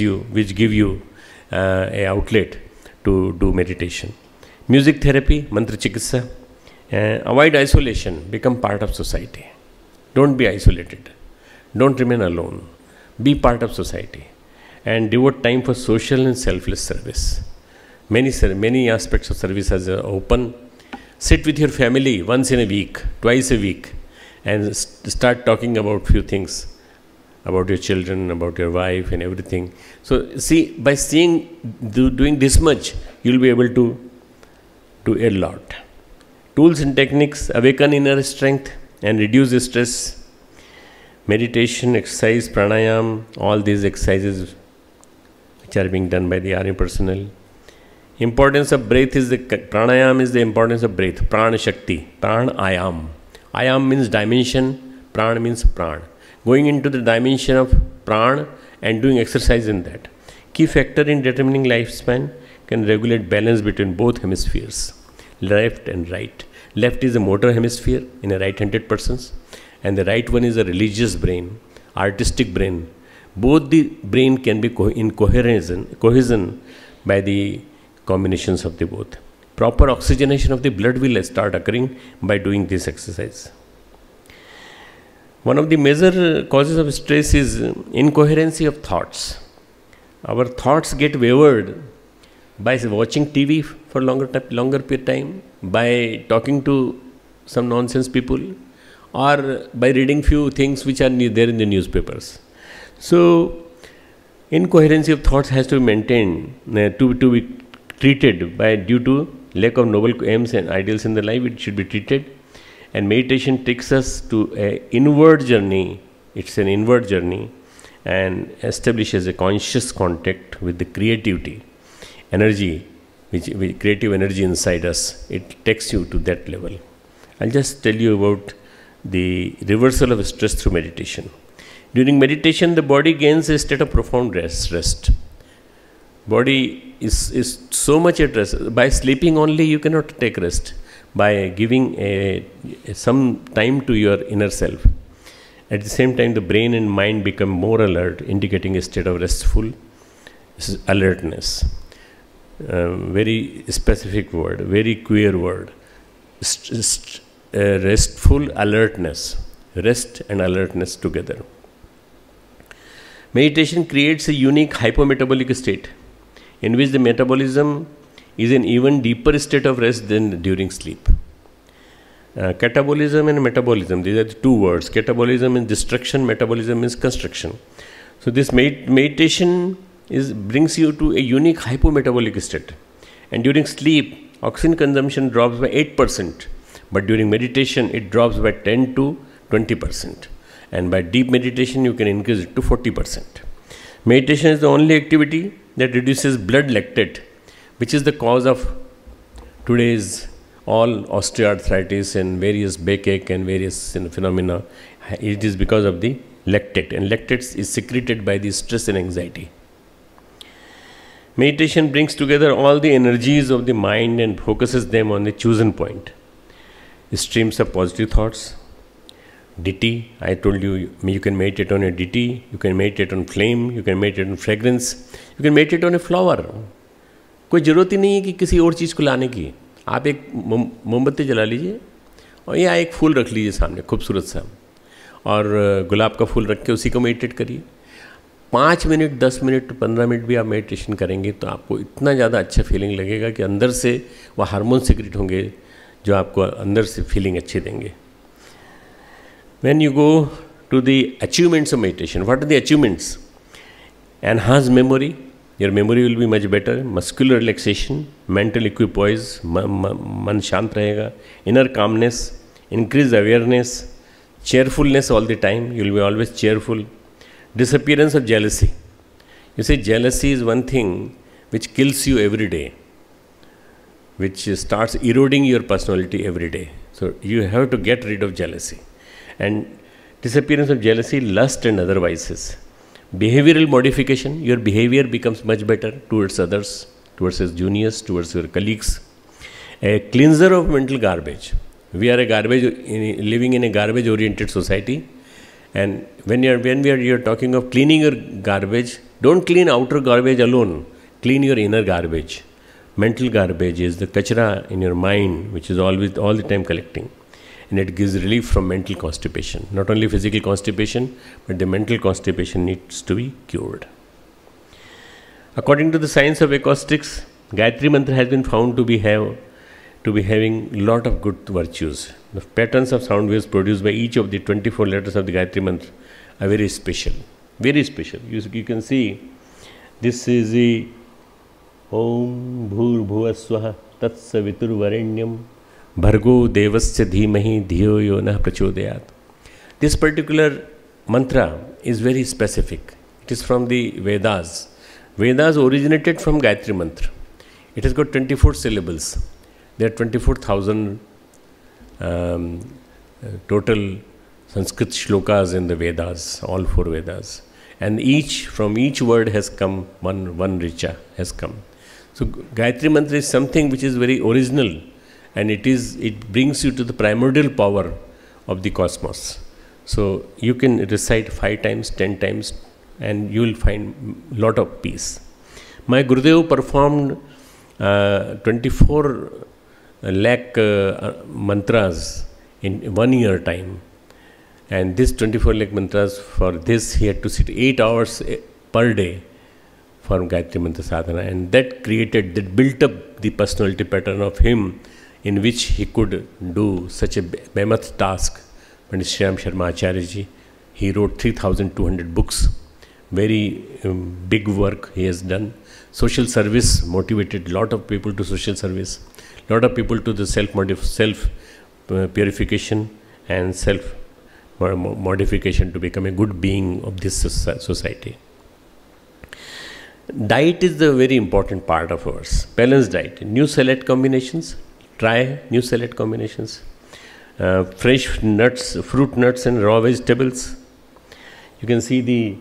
you a outlet to do meditation. Music therapy, mantra chikitsa. Avoid isolation, become part of society. Don't be isolated. Don't remain alone. Be part of society. And devote time for social and selfless service. Many aspects of service are open. Sit with your family once in a week, twice a week, and start talking about few things, about your children, about your wife and everything. So see, by doing this much, you will be able to do a lot. Tools and techniques: awaken inner strength and reduce stress. Meditation, exercise, pranayam, all these exercises which are being done by the army personnel. Importance of breath is pranayam is the importance of breath. Prana Shakti, pranayam. Ayam means dimension, prana means pran. Going into the dimension of pran and doing exercise in that. Key factor in determining lifespan: can regulate balance between both hemispheres, left and right. Left is a motor hemisphere in a right-handed person, and the right one is a religious brain, artistic brain. Both the brain can be in cohesion by the combinations of the both. Proper oxygenation of the blood will start occurring by doing this exercise. One of the major causes of stress is incoherency of thoughts. Our thoughts get wavered by watching TV for longer period of time, by talking to some nonsense people, or by reading few things which are there in the newspapers. So, incoherency of thoughts has to be maintained, to be treated due to lack of noble aims and ideals in the life. It should be treated. And meditation takes us to an inward journey. It's an inward journey and establishes a conscious contact with the creativity, energy, with creative energy inside us. It takes you to that level. I'll just tell you about the reversal of stress through meditation. During meditation, the body gains a state of profound rest. Body is so much at rest. By sleeping only, you cannot take rest. By giving some time to your inner self. At the same time, the brain and mind become more alert, indicating a state of restful alertness. Very specific word, very queer word. Restful alertness. Rest and alertness together. Meditation creates a unique hypometabolic state in which the metabolism is an even deeper state of rest than during sleep. Catabolism and metabolism, these are the two words. Catabolism is destruction, metabolism is construction. So this meditation brings you to a unique hypometabolic state. And during sleep, oxygen consumption drops by 8%. But during meditation, it drops by 10 to 20%. And by deep meditation, you can increase it to 40%. Meditation is the only activity that reduces blood lactate, which is the cause of today's all osteoarthritis and various backache and various phenomena. It is because of the lactate, and lactate is secreted by the stress and anxiety. Meditation brings together all the energies of the mind and focuses them on the chosen point. Streams of positive thoughts. Ditthi, I told you, you can meditate on a ditthi, you can meditate on flame, you can meditate on fragrance, you can meditate on a flower. कोई ज़रूरत ही नहीं है कि किसी और चीज़ को लाने की. आप एक मोमबत्ती जला लीजिए और यहाँ एक फूल रख लीजिए सामने खूबसूरत सा, और गुलाब का फूल रख के उसी को मेडिटेट करिए. 5 मिनट, 10 मिनट, 15 मिनट भी आप मेडिटेशन करेंगे तो आपको इतना ज़्यादा अच्छा फीलिंग लगेगा कि अंदर से वह हार्मोन सिक्रेट होंगे जो आपको अंदर से फीलिंग अच्छी देंगे. When you go to the achievements of meditation, what are the achievements? Enhance memory. Your memory will be much better. Muscular relaxation, mental equipoise, मन शांत रहेगा. Inner calmness, increased awareness, cheerfulness all the time. You will be always cheerful. Disappearance of jealousy. You see, jealousy is one thing which kills you every day. which starts eroding your personality every day. So you have to get rid of jealousy. And disappearance of jealousy, lust and other vices. Behavioral modification, your behavior becomes much better towards others, towards your juniors, towards your colleagues. A cleanser of mental garbage. We are living in a garbage-oriented society. And when you're talking of cleaning your garbage, don't clean outer garbage alone. Clean your inner garbage. Mental garbage is the kachra in your mind, which is all the time collecting. And it gives relief from mental constipation. Not only physical constipation, but the mental constipation needs to be cured. According to the science of acoustics, Gayatri Mantra has been found to be having a lot of good virtues. The patterns of sound waves produced by each of the 24 letters of the Gayatri Mantra are very special. Very special. You can see, this is the Om Bhur Bhuvaswaha Tat Savitur Varenyam Bhargo Devasya Dhimahi Dhiyo Yo Nah Prachodayat. This particular mantra is very specific. It is from the Vedas. Vedas originated from Gayatri Mantra. It has got 24 syllables. There are 24,000 total Sanskrit shlokas in the Vedas, all 4 Vedas. And from each word has come one richa has come. So Gayatri Mantra is something which is very original, and it brings you to the primordial power of the cosmos. So you can recite 5 times, 10 times, and you will find a lot of peace. My Gurudev performed 24 lakh mantras in 1 year time. And this 24 lakh mantras, for this he had to sit 8 hours per day for Gayatri Mantra sadhana. And that built up the personality pattern of him, in which he could do such a behemoth task. Pandit Shyam Sharma Acharya ji, he wrote 3,200 books. Very big work he has done. Social service, motivated a lot of people to social service. A lot of people to the self purification and self modification to become a good being of this society. Diet is the very important part of ours. Balanced diet. New salad combinations. Try new salad combinations. Fresh nuts, fruit nuts and raw vegetables. You can see the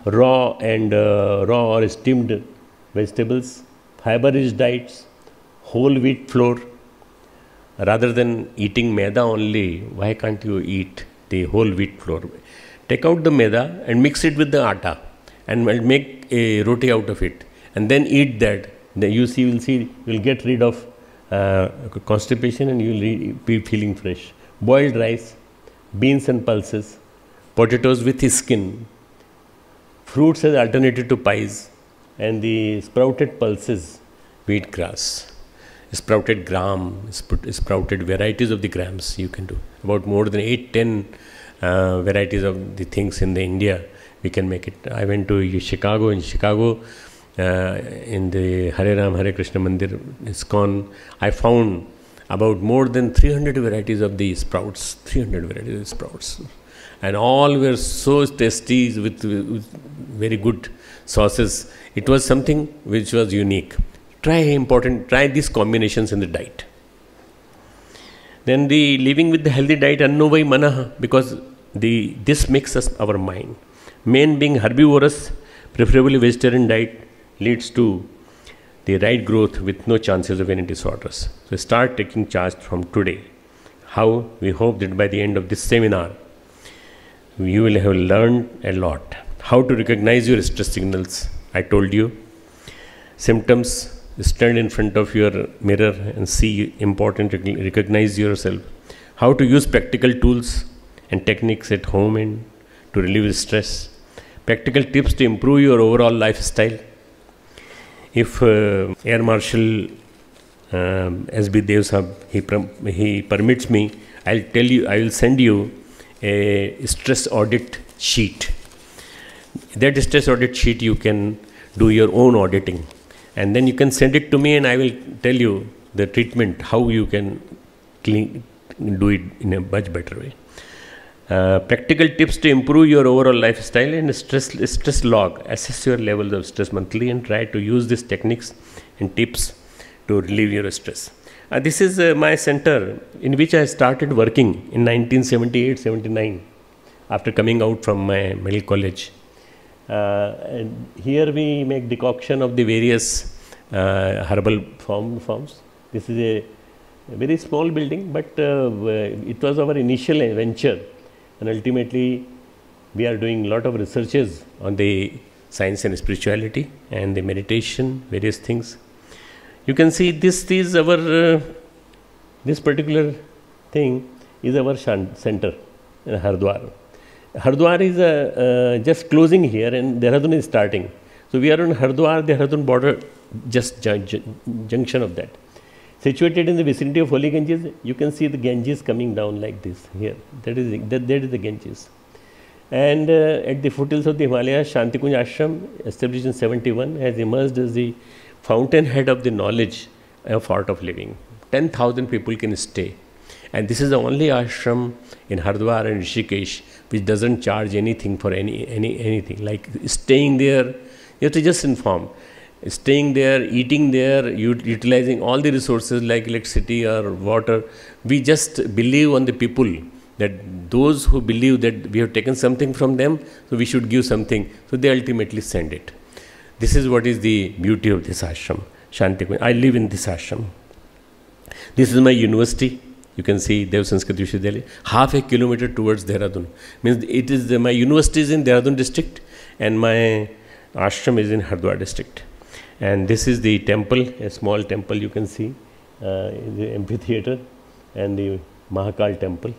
raw or steamed vegetables. Fiber-rich diets. Whole wheat flour. Rather than eating maida only, why can't you eat the whole wheat flour? Take out the maida and mix it with the atta and make a roti out of it, and then eat that. Then you will get rid of constipation, and you will be feeling fresh. Boiled rice, beans and pulses, potatoes with skin, fruits as alternative to pies, and the sprouted pulses, wheat grass. Sprouted gram, sprouted varieties of the grams you can do. About more than 8-10 varieties of the things in the India we can make it. I went to Chicago. In Chicago, in the Hare Ram Hare Krishna Mandir, ISKCON, I found about more than 300 varieties of the sprouts. 300 varieties of sprouts. And all were so tasty with very good sauces. It was something which was unique. Try these combinations in the diet. Then the living with the healthy diet, annovai manaha, because this makes us our mind. Men being herbivorous, preferably vegetarian diet, leads to the right growth with no chances of any disorders. So start taking charge from today. How? We hope that by the end of this seminar, you will have learned a lot. How to recognize your stress signals. I told you. Symptoms. Stand in front of your mirror and see recognize yourself. How to use practical tools and techniques at home and to relieve stress. Practical tips to improve your overall lifestyle. If Air Marshal S.B. Dev Sahab, he permits me, I will send you a stress audit sheet. That stress audit sheet you can do your own auditing. And then you can send it to me, and I will tell you the treatment, how you can do it in a much better way. Practical tips to improve your overall lifestyle and stress log. Assess your levels of stress monthly and try to use these techniques and tips to relieve your stress. This is my center in which I started working in 1978-79 after coming out from my middle college. And here we make decoction of the various herbal forms. This is a very small building, but it was our initial venture, and ultimately we are doing a lot of researches on the science and spirituality and the meditation, various things. You can see this is our, this particular thing is our center in Hardwar. Hardwar is just closing here and Dehradun is starting. So we are on Hardwar-Dehradun border, just junction of that. Situated in the vicinity of Holy Ganges, you can see the Ganges coming down like this here. That is the Ganges. And at the foothills of the Himalayas, Shantikunj ashram, established in 71, has emerged as the fountainhead of the knowledge of art of living. 10,000 people can stay. And this is the only ashram in Hardwar and Rishikesh which doesn't charge anything for anything. Like staying there, you have to just inform. Staying there, eating there, utilizing all the resources like electricity or water. We just believe on the people, that those who believe that we have taken something from them, so we should give something. So they ultimately send it. This is what is the beauty of this ashram, Shantikunj. I live in this ashram. This is my university. You can see Dev Sanskrit Vishwavidyalaya, half a kilometer towards Dehradun. Means it is my university is in Dehradun district and my ashram is in Hardwar district. And this is the temple, a small temple you can see, the amphitheater and the Mahakal temple.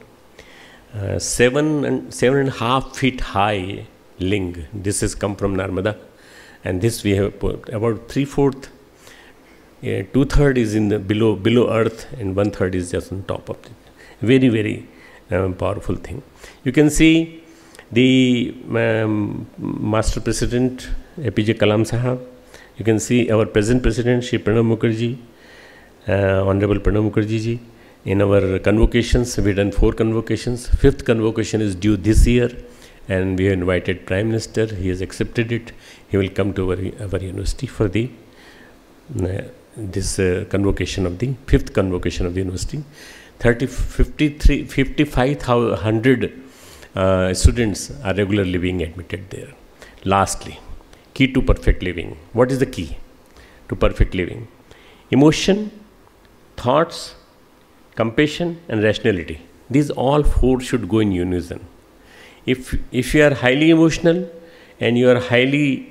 7.5 feet high ling. This has come from Narmada, and this we have put about 3/4, 2/3 is in the below earth, and 1/3 is just on top of it. Very, very powerful thing. You can see the Master President APJ Kalam Sahab. You can see our present President Shri Pranav Mukherjee, Honorable Pranav Mukherjee ji. In our convocations, we have done 4 convocations. 5th convocation is due this year, and we have invited Prime Minister. He has accepted it. He will come to our university for the this convocation of the 5th convocation of the university. 55,100 students are regularly being admitted there. Lastly, key to perfect living. What is the key to perfect living? Emotion, thoughts, compassion and rationality. These all 4 should go in unison. If you are highly emotional and you are highly,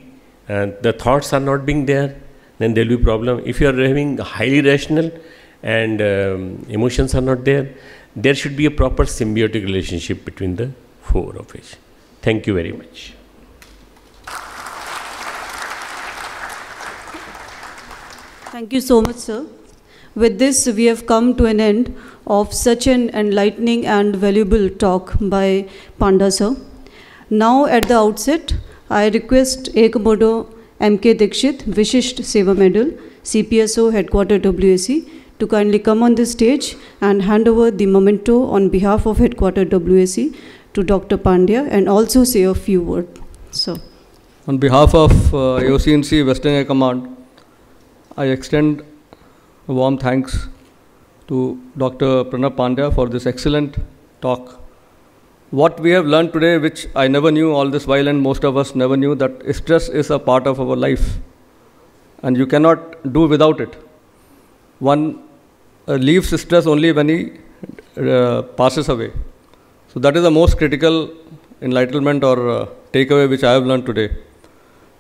the thoughts are not being there, then there will be problem. If you are having highly rational and emotions are not there, there should be a proper symbiotic relationship between the 4 of which. Thank you very much. Thank you so much, sir. With this, we have come to an end of such an enlightening and valuable talk by Panda sir. Now, at the outset, I request Ekmodo M.K. Dikshit, Vishisht Seva Medal, CPSO Headquarter WAC, to kindly come on the stage and hand over the memento on behalf of Headquarter WAC to Dr. Pandya and also say a few words. So, on behalf of AOC&C Western Air Command, I extend a warm thanks to Dr. Pranav Pandya for this excellent talk. What we have learned today, which I never knew all this while, and most of us never knew, that stress is a part of our life and you cannot do without it. One leaves stress only when he passes away. So that is the most critical enlightenment or takeaway which I have learned today.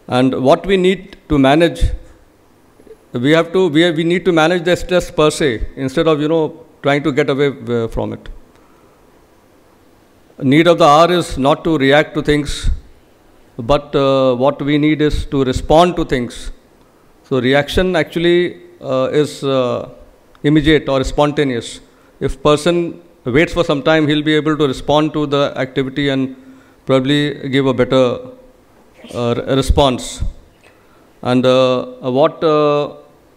And what we need to manage, we need to manage the stress per se instead of trying to get away from it. Need of the hour is not to react to things, but what we need is to respond to things. So reaction actually is immediate or spontaneous. If person waits for some time, he'll be able to respond to the activity and probably give a better response. And what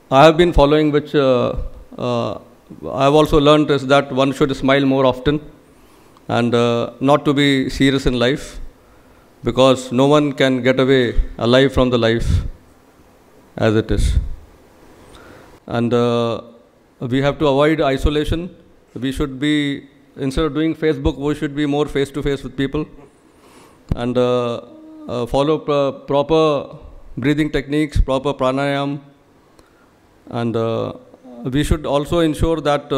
I have been following, which I have also learned, is that one should smile more often and not to be serious in life, because no one can get away alive from the life as it is. And we have to avoid isolation. We should be, instead of doing Facebook, we should be more face-to-face with people. And follow proper breathing techniques, proper pranayam. And we should also ensure that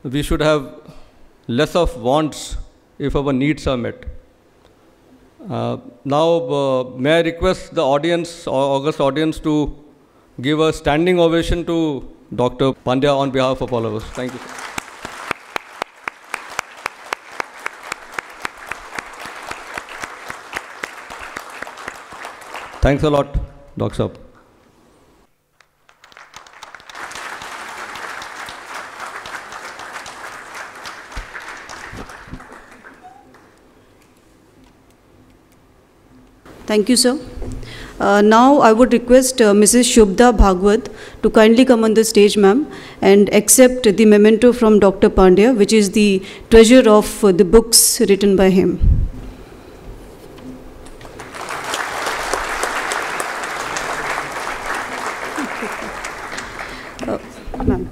we should have less of wants if our needs are met. Now, may I request the audience, august audience, to give a standing ovation to Dr. Pandya on behalf of all of us. Thank you, sir. Thanks a lot, Dr. Saab. Thank you, sir. Now I would request Mrs. Shubhda Bhagwat to kindly come on the stage, ma'am, and accept the memento from Dr. Pandya, which is the treasure of the books written by him. Ma'am.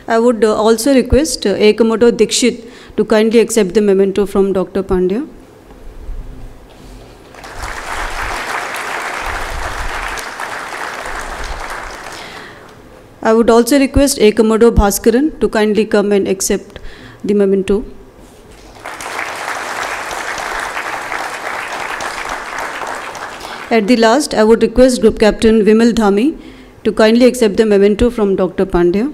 I would also request Ekamoto Dikshit to kindly accept the memento from Dr. Pandya. I would also request Ekamoto Bhaskaran to kindly come and accept the memento. At the last, I would request Group Captain Vimal Dhami to kindly accept the memento from Dr. Pandya.